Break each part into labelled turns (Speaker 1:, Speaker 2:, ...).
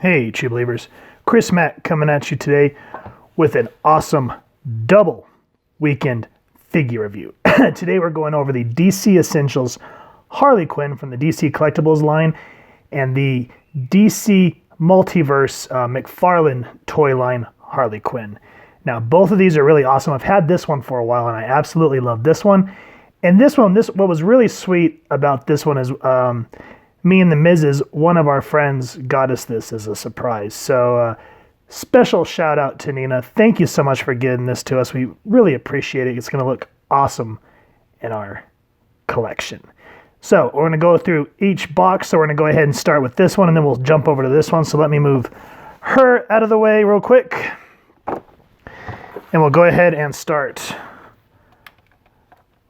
Speaker 1: Hey, True Believers. Chris Mack coming at you today with an awesome double weekend figure review. Today we're going over the DC Essentials Harley Quinn from the DC Collectibles line and the DC Multiverse McFarlane Toy line Harley Quinn. Now, both of these are really awesome. I've had this one for a while and I absolutely love this one. And what was really sweet about this one is me and the Mrs., one of our friends, got us this as a surprise. So special shout out to Nina. Thank you so much for getting this to us. We really appreciate it. It's going to look awesome in our collection. So we're going to go through each box. So we're going to go ahead and start with this one, and then we'll jump over to this one. So let me move her out of the way real quick. And we'll go ahead and start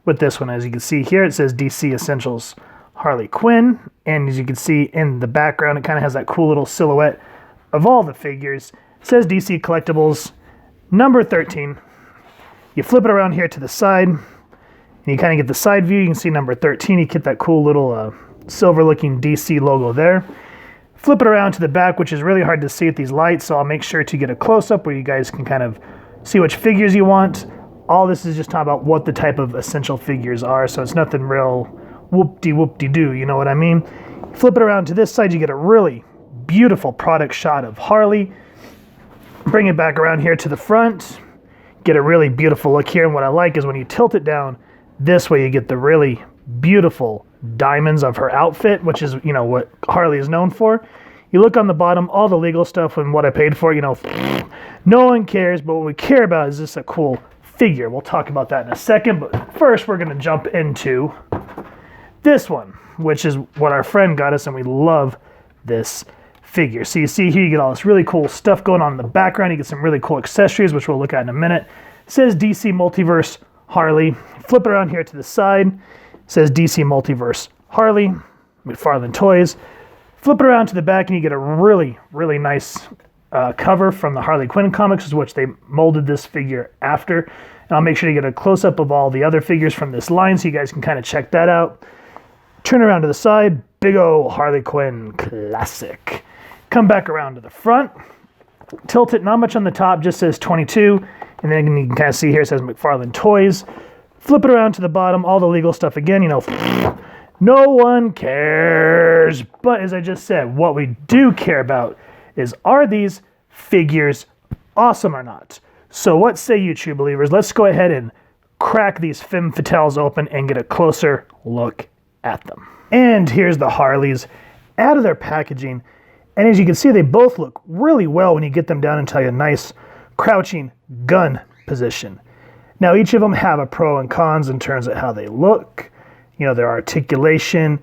Speaker 1: with this one. As you can see here, it says DC Essentials Harley Quinn, and as you can see in the background, it kind of has that cool little silhouette of all the figures. It says DC Collectibles number 13. You flip it around here to the side, and you kind of get the side view. You can see number 13. You get that cool little silver-looking DC logo there. Flip it around to the back, which is really hard to see with these lights, so I'll make sure to get a close-up where you guys can kind of see which figures you want. All this is just talking about what the type of essential figures are, so it's nothing real whoop-de-whoop-de-doo, you know what I mean? Flip it around to this side, you get a really beautiful product shot of Harley. Bring it back around here to the front, get a really beautiful look here, and what I like is when you tilt it down this way, you get the really beautiful diamonds of her outfit, which is, you know, what Harley is known for. You look on the bottom, all the legal stuff and what I paid for, you know, no one cares, but what we care about is this a cool figure. We'll talk about that in a second, but first we're going to jump into this one, which is what our friend got us, and we love this figure. So you see here, you get all this really cool stuff going on in the background. You get some really cool accessories, which we'll look at in a minute. It says DC Multiverse Harley. Flip it around here to the side. It says DC Multiverse Harley, McFarlane Toys. Flip it around to the back, and you get a really, really nice cover from the Harley Quinn comics, which they molded this figure after. And I'll make sure to get a close-up of all the other figures from this line so you guys can kind of check that out. Turn around to the side, big ol' Harley Quinn classic. Come back around to the front, tilt it, not much on the top, just says 22, and then you can kind of see here it says McFarlane Toys. Flip it around to the bottom, all the legal stuff again, you know, no one cares. But as I just said, what we do care about is, are these figures awesome or not? So what say you, True Believers? Let's go ahead and crack these femme fatales open and get a closer look at them. And here's the Harleys out of their packaging, and as you can see, they both look really well when you get them down into a nice crouching gun position. Now each of them have a pro and cons in terms of how they look, you know, their articulation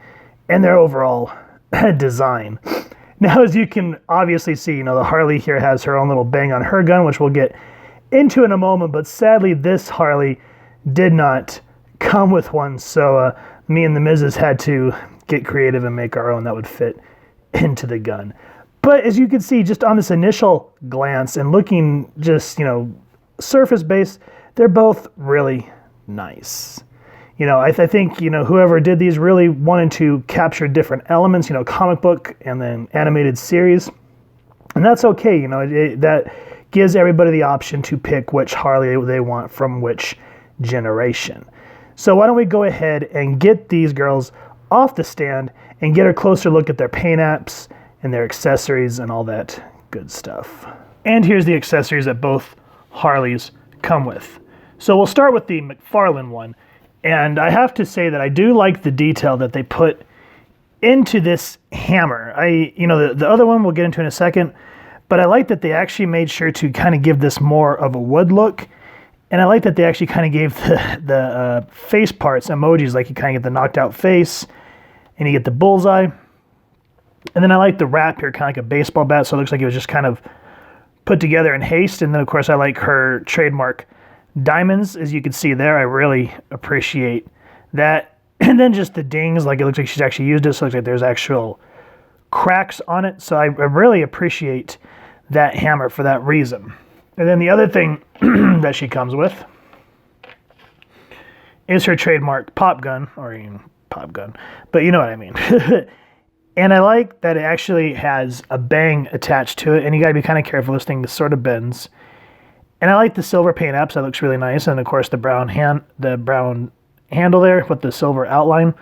Speaker 1: and their overall design. Now, as you can obviously see, you know, the Harley here has her own little bang on her gun, which we'll get into in a moment, but sadly this Harley did not come with one, so me and the Mrs. had to get creative and make our own that would fit into the gun. But as you can see, just on this initial glance and looking just, you know, surface based, they're both really nice. You know, I think, you know, whoever did these really wanted to capture different elements, you know, comic book and then animated series. And that's okay, you know, that gives everybody the option to pick which Harley they want from which generation. So why don't we go ahead and get these girls off the stand and get a closer look at their paint apps and their accessories and all that good stuff. And here's the accessories that both Harleys come with. So we'll start with the McFarlane one. And I have to say that I do like the detail that they put into this hammer. You know, the other one we'll get into in a second, but I like that they actually made sure to kind of give this more of a wood look. And I like that they actually kind of gave the face parts emojis, like you kind of get the knocked out face and you get the bullseye. And then I like the wrap here, kind of like a baseball bat, so it looks like it was just kind of put together in haste. And then of course I like her trademark diamonds, as you can see there. I really appreciate that. And then just the dings, like it looks like she's actually used it, so it looks like there's actual cracks on it. So I really appreciate that hammer for that reason. And then the other thing that she comes with is her trademark pop gun, or pop gun, but you know what I mean. And I like that it actually has a bang attached to it, and you gotta be kind of careful. This thing sort of bends. And I like the silver paint apps. That looks really nice. And of course the brown handle there with the silver outline.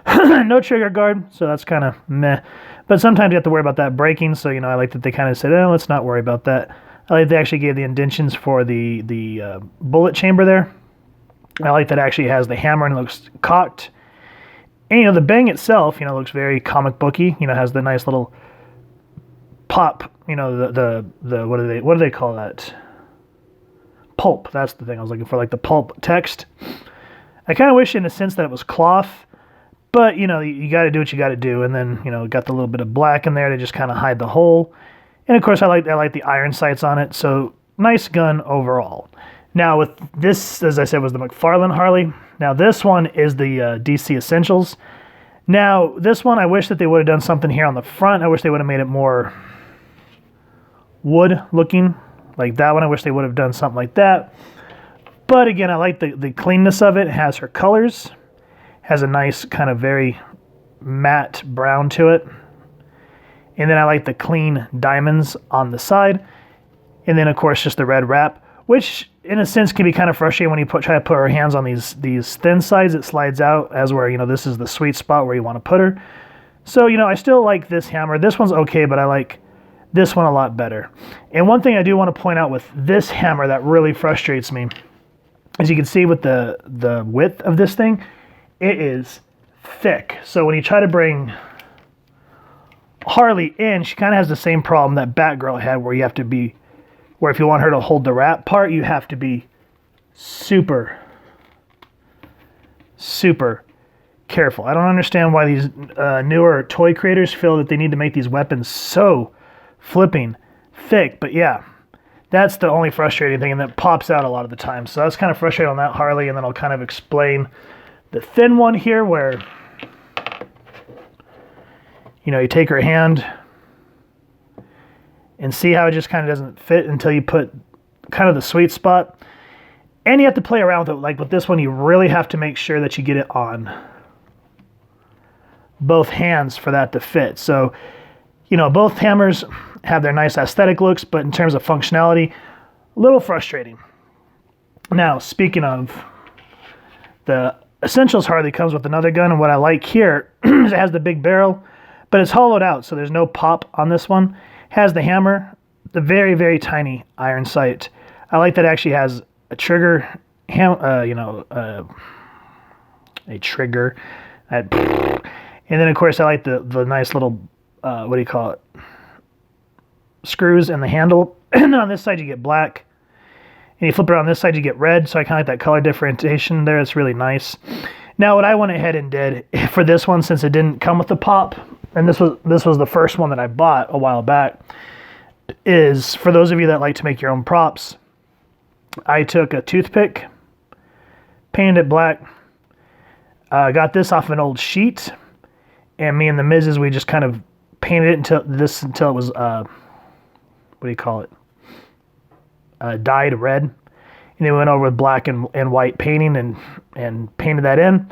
Speaker 1: No trigger guard, so that's kind of meh. But sometimes you have to worry about that breaking, so I like that they kind of said, let's not worry about that. I like they actually gave the indentions for the bullet chamber there. I like that it actually has the hammer and it looks cocked. And the bang itself, looks very comic booky. Has the nice little pop. The what do they call that? Pulp. That's the thing I was looking for, like the pulp text. I kind of wish, in a sense, that it was cloth, but you got to do what you got to do. And then got the little bit of black in there to just kind of hide the hole. And of course, I like the iron sights on it. So nice gun overall. Now with this, as I said, was the McFarlane Harley. Now this one is the DC Essentials. Now this one, I wish that they would have done something here on the front. I wish they would have made it more wood looking, like that one. I wish they would have done something like that. But again, I like the cleanness of it. It has her colors, has a nice kind of very matte brown to it. And then I like the clean diamonds on the side. And then of course just the red wrap, which in a sense can be kind of frustrating when you try to put her hands on these thin sides. It slides out as where, this is the sweet spot where you want to put her. So, I still like this hammer. This one's okay, but I like this one a lot better. And one thing I do want to point out with this hammer that really frustrates me, as you can see with the width of this thing, it is thick. So when you try to bring Harley in, she kind of has the same problem that Batgirl had, where if you want her to hold the wrap part, you have to be super, super careful. I don't understand why these newer toy creators feel that they need to make these weapons so flipping thick. But yeah, that's the only frustrating thing, and that pops out a lot of the time. So that's kind of frustrating on that Harley, and then I'll kind of explain the thin one here, where you take her hand and see how it just kind of doesn't fit until you put kind of the sweet spot. And you have to play around with it. Like with this one, you really have to make sure that you get it on both hands for that to fit. So, both hammers have their nice aesthetic looks, but in terms of functionality, a little frustrating. Now, speaking of, the Essentials Harley comes with another gun, and what I like here is it has the big barrel, but it's hollowed out, so there's no pop on this one. Has the hammer, the very, very tiny iron sight. I like that it actually has a trigger, a trigger. And then, of course, I like the nice little, screws in the handle. And then on this side, you get black. And you flip it on this side, you get red. So I kind of like that color differentiation there. It's really nice. Now, what I went ahead and did for this one, since it didn't come with the pop, and this was the first one that I bought a while back, is for those of you that like to make your own props, I took a toothpick, painted it black, got this off of an old sheet, and me and the Mrs., we just kind of painted it until it was dyed red. And then we went over with black and white painting and painted that in.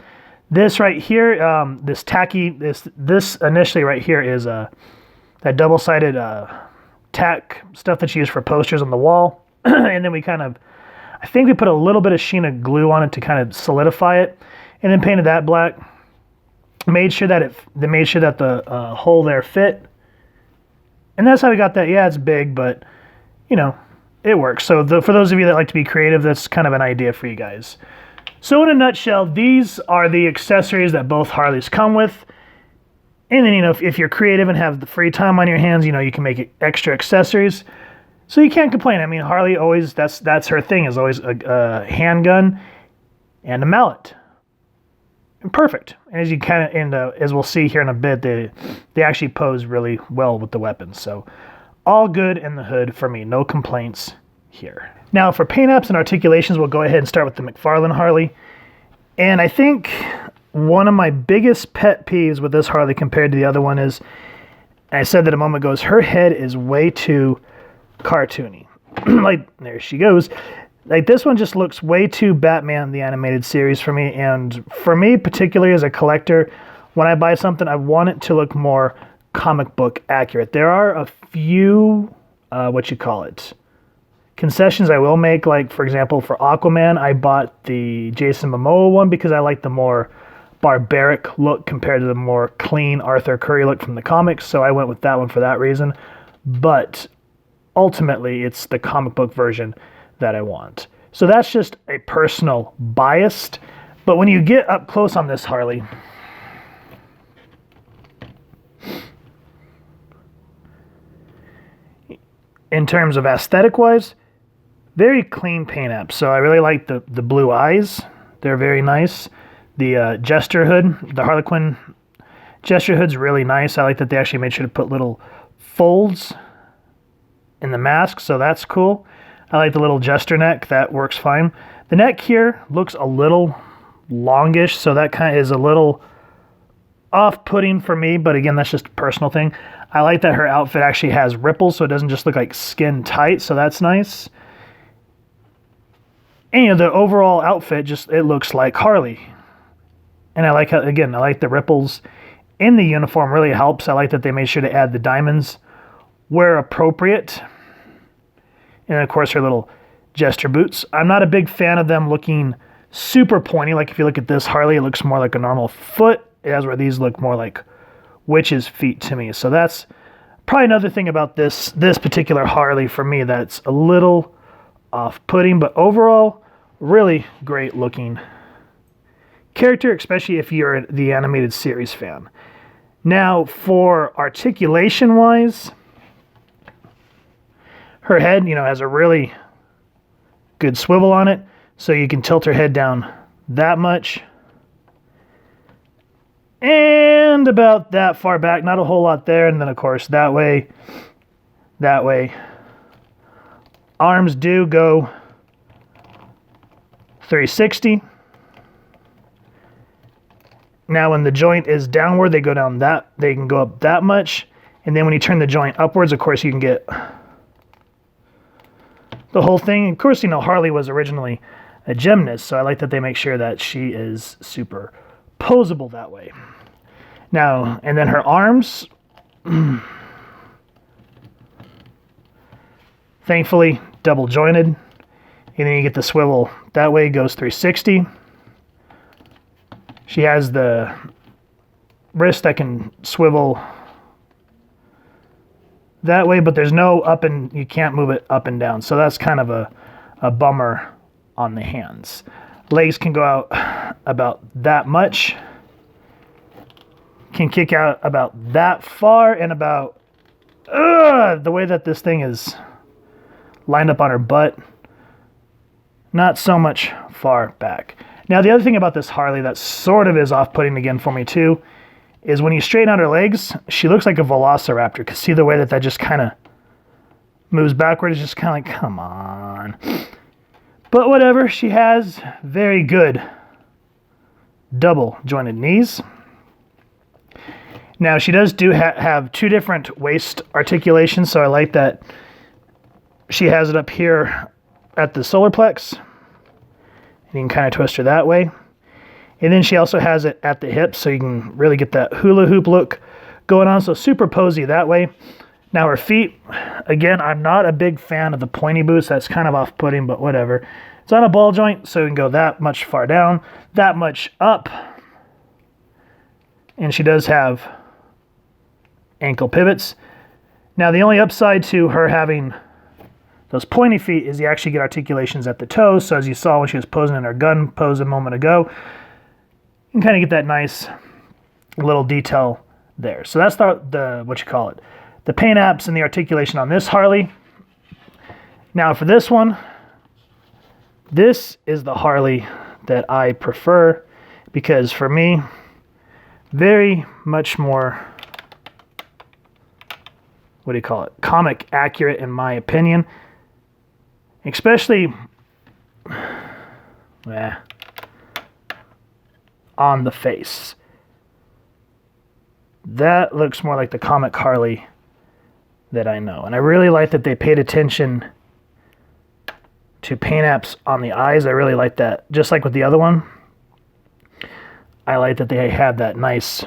Speaker 1: This right here, this initially right here is that double-sided tack stuff that's used for posters on the wall. And then I think we put a little bit of Sheena glue on it to kind of solidify it, and then painted that black. Made sure that the hole there fit, and that's how we got that. Yeah, it's big, but it works. So for those of you that like to be creative, that's kind of an idea for you guys. So in a nutshell, these are the accessories that both Harleys come with. And then, if you're creative and have the free time on your hands, you can make extra accessories. So you can't complain. I mean, Harley always, that's her thing, is always a handgun and a mallet. And perfect. And as we'll see here in a bit, they actually pose really well with the weapons. So all good in the hood for me. No complaints here. Now for paint apps and articulations, we'll go ahead and start with the McFarlane Harley. And I think one of my biggest pet peeves with this Harley compared to the other one is, I said that a moment ago, is her head is way too cartoony. Like, there she goes. Like, this one just looks way too Batman the Animated Series for me. And for me, particularly as a collector, when I buy something, I want it to look more comic book accurate. There are a few, concessions I will make. Like, for example, for Aquaman, I bought the Jason Momoa one because I like the more barbaric look compared to the more clean Arthur Curry look from the comics, so I went with that one for that reason. But ultimately, it's the comic book version that I want. So that's just a personal bias. But when you get up close on this Harley, in terms of aesthetic-wise, very clean paint apps. So I really like the blue eyes. They're very nice. The gesture hood, the Harley Quinn gesture hood's really nice. I like that they actually made sure to put little folds in the mask, so that's cool. I like the little jester neck. That works fine. The neck here looks a little longish, so that kind of is a little off-putting for me, but again, that's just a personal thing. I like that her outfit actually has ripples, so it doesn't just look like skin tight, so that's nice. And you know, the overall outfit, it looks like Harley. And I like how, again, I like the ripples in the uniform, really helps. I like that they made sure to add the diamonds where appropriate. And of course, her little gesture boots. I'm not a big fan of them looking super pointy. Like if you look at this Harley, it looks more like a normal foot. It has where these look more like witches' feet to me. So that's probably another thing about this particular Harley for me that's a little off-putting, but overall, really great looking character, especially if you're the animated series fan. Now, for articulation-wise, her head, has a really good swivel on it, so you can tilt her head down that much. And about that far back, not a whole lot there, and then of course that way. Arms do go 360. Now when the joint is downward, they can go up that much. And then when you turn the joint upwards, of course you can get the whole thing. Of course, Harley was originally a gymnast, so I like that they make sure that she is super posable that way. Now, and then her arms, thankfully, double jointed. And then you get the swivel that way, goes 360. She has the wrist that can swivel that way, but there's no you can't move it up and down. So that's kind of a bummer on the hands. Legs can go out about that much. Can kick out about that far, and about the way that this thing is lined up on her butt, not so much far back. Now, the other thing about this Harley that sort of is off-putting again for me too, is when you straighten out her legs, she looks like a velociraptor. Because see the way that just kind of moves backward? It's just kind of like, come on. But whatever, she has very good double jointed knees. Now, she does have two different waist articulations, so I like that she has it up here at the solar plex. And you can kind of twist her that way. And then she also has it at the hips, so you can really get that hula hoop look going on. So super posy that way. Now her feet, again, I'm not a big fan of the pointy boots. That's kind of off-putting, but whatever. It's on a ball joint, so you can go that much far down, that much up. And she does have ankle pivots. Now the only upside to her having those pointy feet is you actually get articulations at the toes. So as you saw when she was posing in her gun pose a moment ago, you can kind of get that nice little detail there. So that's the paint apps and the articulation on this Harley. Now for this one, this is the Harley that I prefer, because for me, very much more, comic accurate in my opinion. Especially on the face. That looks more like the comic Harley that I know. And I really like that they paid attention to paint apps on the eyes. I really like that. Just like with the other one, I like that they have that nice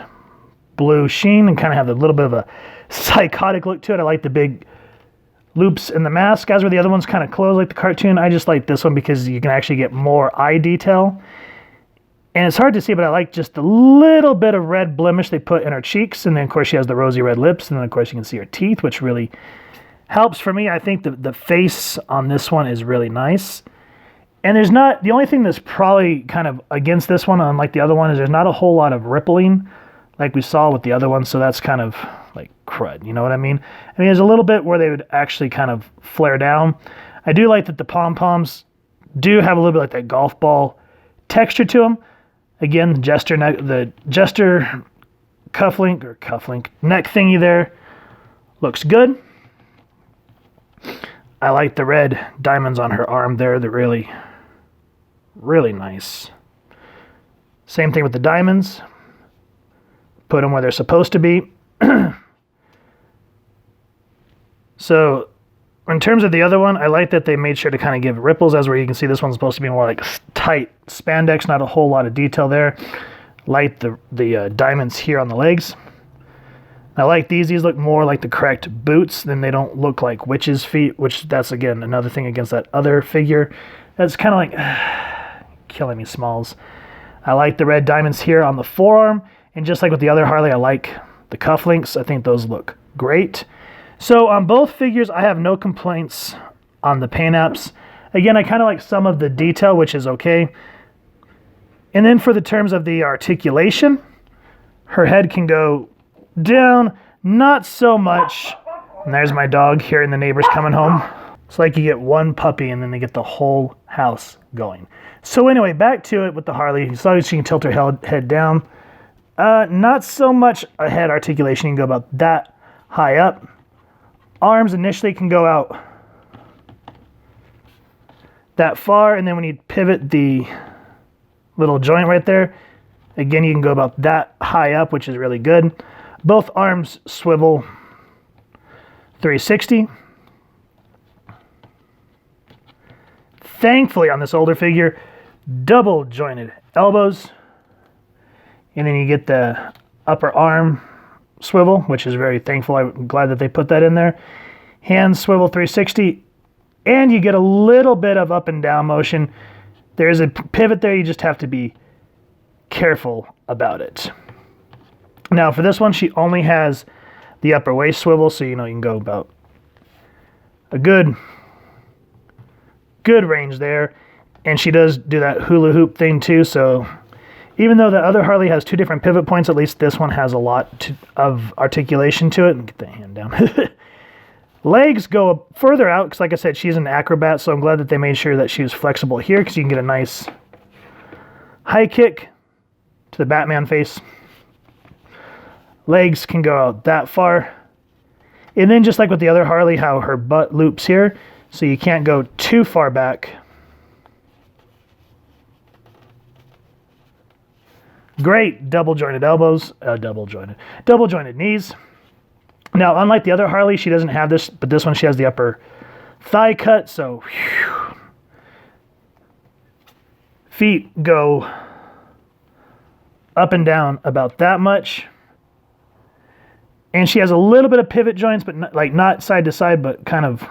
Speaker 1: blue sheen and kind of have a little bit of a psychotic look to it. I like the big loops in the mask, as where the other one's kind of closed like the cartoon. I just like this one because you can actually get more eye detail. And it's hard to see, but I like just a little bit of red blemish they put in her cheeks. And then, of course, she has the rosy red lips. And then, of course, you can see her teeth, which really helps for me. I think the face on this one is really nice. And there's not, the only thing that's probably kind of against this one, unlike the other one, is there's not a whole lot of rippling like we saw with the other one. So that's kind of like crud, you know what I mean? I mean, there's a little bit where they would actually kind of flare down. I do like that the pom-poms do have a little bit like that golf ball texture to them. Again, the jester cufflink neck thingy there looks good. I like the red diamonds on her arm there. They're really, really nice. Same thing with the diamonds. Put them where they're supposed to be. So in terms of the other one, I like that they made sure to kind of give ripples, as where you can see this one's supposed to be more like tight spandex, not a whole lot of detail there. Like the diamonds here on the legs. I like these. These look more like the correct boots, then they don't look like witches' feet, which that's, again, another thing against that other figure. That's kind of like killing me, Smalls. I like the red diamonds here on the forearm, and just like with the other Harley, I like the cufflinks. I think those look great. So on both figures, I have no complaints on the paint apps. Again, I kind of like some of the detail, which is okay. And then for the terms of the articulation, her head can go down, not so much. And there's my dog hearing the neighbors coming home. It's like you get one puppy and then they get the whole house going. So anyway, back to it with the Harley. As long as she can tilt her head down. Not so much a head articulation. You can go about that high up. Arms initially can go out that far, and then when you pivot the little joint right there, again, you can go about that high up, which is really good. Both arms swivel 360. Thankfully, on this older figure, double jointed elbows. And then you get the upper arm swivel, which is very thankful. I'm glad that they put that in there. Hands swivel 360. And you get a little bit of up and down motion. There's a pivot there. You just have to be careful about it. Now, for this one, she only has the upper waist swivel, so you can go about a good range there. And she does do that hula hoop thing too, so even though the other Harley has two different pivot points, at least this one has a lot of articulation to it. Get the hand down. Legs go further out, because like I said, she's an acrobat, so I'm glad that they made sure that she was flexible here, because you can get a nice high kick to the Batman face. Legs can go out that far. And then just like with the other Harley, how her butt loops here, so you can't go too far back. Great double jointed elbows, double jointed knees. Now, unlike the other Harley, she doesn't have this, but this one she has the upper thigh cut, so whew. Feet go up and down about that much. And she has a little bit of pivot joints, but not side to side, but kind of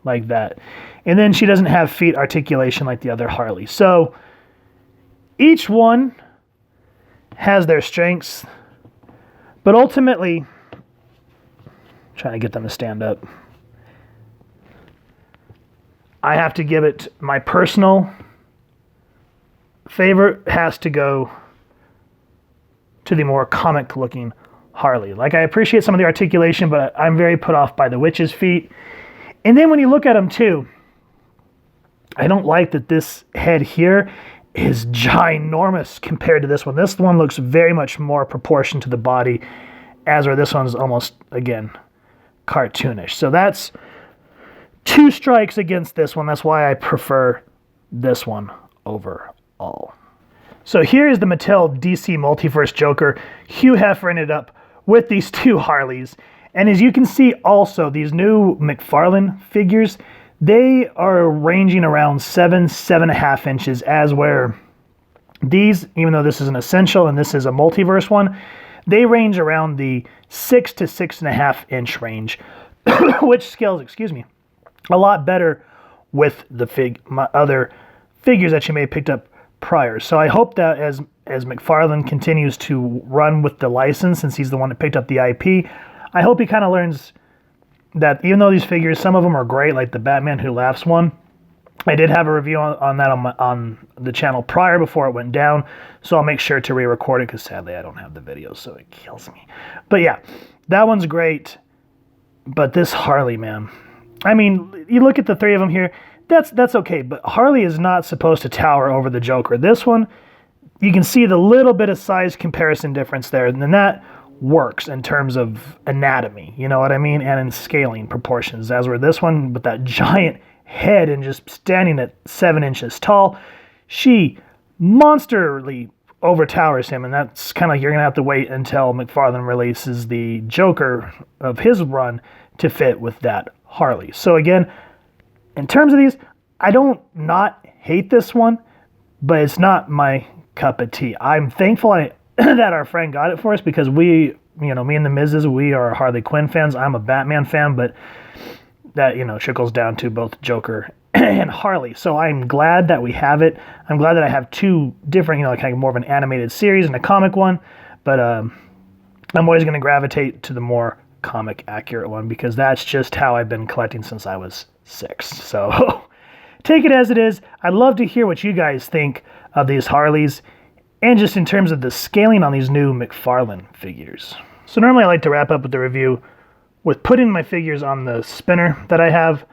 Speaker 1: like that. And then she doesn't have feet articulation like the other Harley. So each one has their strengths, but ultimately, trying to get them to stand up, I have to give it, my personal favorite has to go to the more comic looking Harley. Like, I appreciate some of the articulation, but I'm very put off by the witch's feet. And then when you look at them too, I don't like that this head here is ginormous compared to this one. This one looks very much more proportioned to the body, as where this one's almost, again, cartoonish. So that's 2 strikes against this one. That's why I prefer this one overall. So here is the Mattel DC Multiverse Joker. Hugh Heffernan it up with these 2 Harleys. And as you can see also, these new McFarlane figures, they are ranging around 7.5 inches, as where these, even though this is an essential and this is a multiverse one, They range around the 6 to 6.5 inch range, which scales, a lot better with the my other figures that you may have picked up prior. So I hope that as McFarlane continues to run with the license, since he's the one that picked up the IP, I hope he kind of learns that even though these figures, some of them are great, like the Batman Who Laughs one, I did have a review on that on the channel prior before it went down, so I'll make sure to re-record it, because sadly I don't have the video, so it kills me. But yeah, that one's great, but this Harley, man, I mean, you look at the three of them here, that's okay, but Harley is not supposed to tower over the Joker. This one, you can see the little bit of size comparison difference there, and then that works in terms of anatomy, you know what I mean, and in scaling proportions, as where this one, with that giant head and just standing at 7 inches tall, she monsterly overtowers him, and that's kind of, you're gonna have to wait until McFarlane releases the Joker of his run to fit with that Harley. So again, in terms of these, I don't not hate this one, but it's not my cup of tea. I'm thankful that our friend got it for us, because we, you know, me and the Mizes, we are Harley Quinn fans. I'm a Batman fan, but that, you know, trickles down to both Joker and Harley. So I'm glad that we have it. I'm glad that I have two different, you know, kind of more of an animated series and a comic one, but I'm always going to gravitate to the more comic accurate one, because that's just how I've been collecting since I was 6. So take it as it is. I'd love to hear what you guys think of these Harleys, and just in terms of the scaling on these new McFarlane figures. So normally I like to wrap up with the review with putting my figures on the spinner that I have,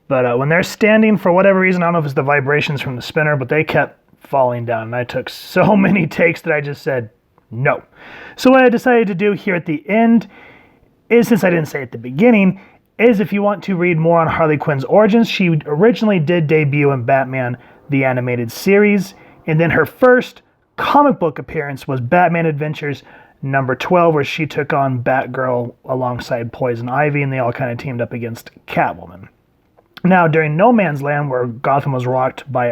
Speaker 1: but when they're standing, for whatever reason, I don't know if it's the vibrations from the spinner, but they kept falling down, and I took so many takes that I just said no. So what I decided to do here at the end is, since I didn't say at the beginning, is if you want to read more on Harley Quinn's origins, she originally did debut in Batman the Animated Series, and then her first comic book appearance was Batman Adventures number 12, where she took on Batgirl alongside Poison Ivy, and they all kind of teamed up against Catwoman. Now, during No Man's Land, where Gotham was rocked by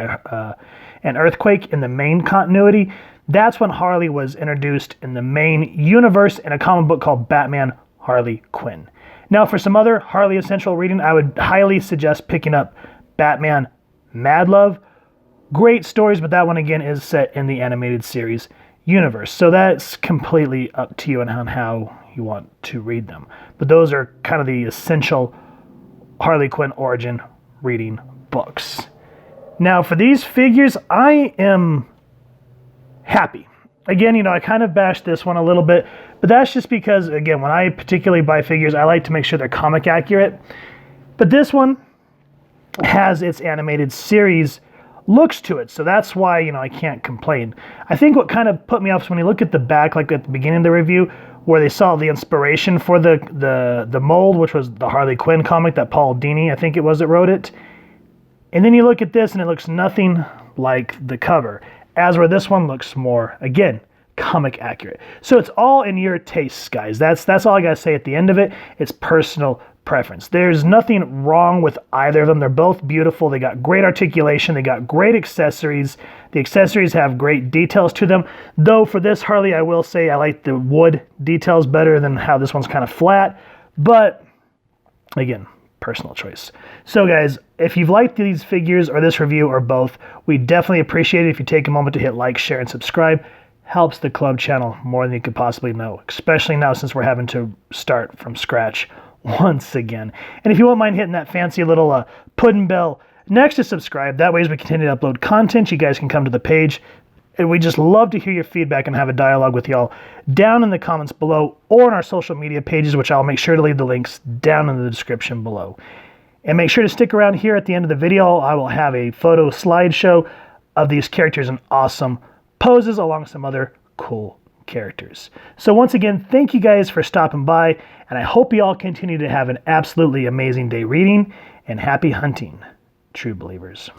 Speaker 1: an earthquake in the main continuity, that's when Harley was introduced in the main universe in a comic book called Batman Harley Quinn. Now, for some other Harley Essential reading, I would highly suggest picking up Batman Mad Love. Great stories, but that one again is set in the animated series universe. So that's completely up to you and on how you want to read them. But those are kind of the essential Harley Quinn origin reading books. Now for these figures, I am happy. Again, you know, I kind of bashed this one a little bit, but that's just because, again, when I particularly buy figures, I like to make sure they're comic accurate. But this one has its animated series looks to it, so that's why, you know, I can't complain. I think what kind of put me off is when you look at the back, like at the beginning of the review, where they saw the inspiration for the mold, which was the Harley Quinn comic that Paul Dini, I think it was, that wrote it. And then you look at this and it looks nothing like the cover, as where this one looks more, again, comic accurate. So it's all in your tastes, guys. That's all I gotta say at the end of it. It's personal preference. There's nothing wrong with either of them. They're both beautiful. They got great articulation. They got great accessories. The accessories have great details to them. Though for this Harley, I will say I like the wood details better than how this one's kind of flat. But again, personal choice. So guys, if you've liked these figures or this review or both, we definitely appreciate it if you take a moment to hit like, share, and subscribe. Helps the club channel more than you could possibly know, especially now since we're having to start from scratch once again. And if you won't mind hitting that fancy little pudding bell next to subscribe, that way as we continue to upload content, you guys can come to the page. And we just love to hear your feedback and have a dialogue with y'all down in the comments below or on our social media pages, which I'll make sure to leave the links down in the description below. And make sure to stick around here at the end of the video. I will have a photo slideshow of these characters in awesome poses along some other cool characters. So once again, thank you guys for stopping by, and I hope you all continue to have an absolutely amazing day reading, and happy hunting, true believers.